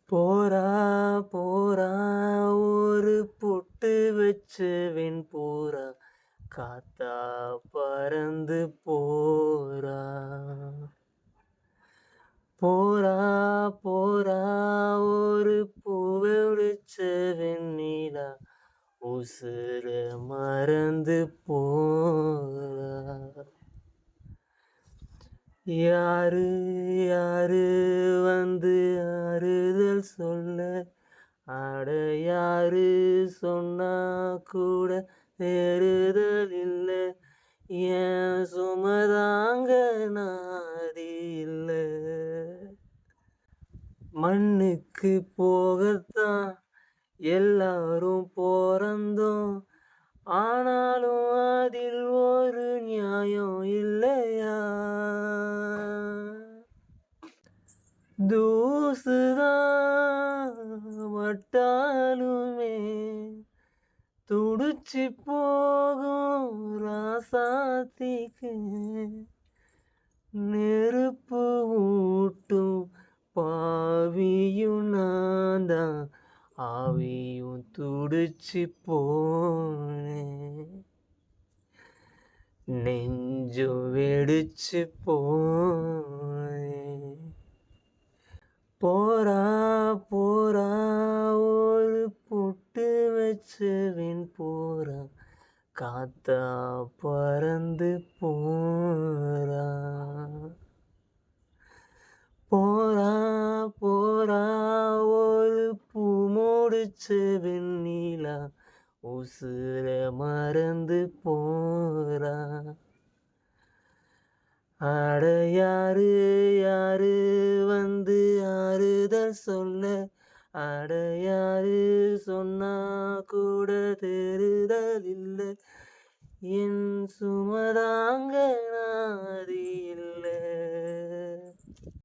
போறா போறா ஒரு பொட்டு வச்சு வெண்புறா காத்தா பறந்து போறா. போறா போறா ஒரு பூவை உடிச்ச வெண்ணிலா உசுர மறந்து போறா. யாரு யாரு வந்து ஆறுதல் சொல்ல, அட யாரு சொன்னா கூட தேறுதல் இல்ல. என் சுமதாங்க நாதி இல்ல. மண்ணுக்கு போகத்தான் எல்லாரும் போறந்தோம், ஆனாலும் அதில் ஒரு நியாயம் இல்லையா? தூசுதான் வட்டாலுமே துடிச்சு போகும் ராசாத்திக்கு நெருப்பு ஊட்டும் பாவியும் நான்தான், ஆவியும் துடிச்சு போனேன், நெஞ்சும் வெடிச்சு போனேன். போறா போறா ஒரு பொட்டு வச்சு வெண்புறா காத்தா பறந்து போறா. போறா போறா ஒரு பூ முடிச்ச வெண்ணிலா உசுர மறந்து போறா. அட யாரு யாரு வந்து ஆறுதல் சொல்ல, அட யாரு சொன்னா கூட தேறுதல் இல்ல. என் சுமதாங்க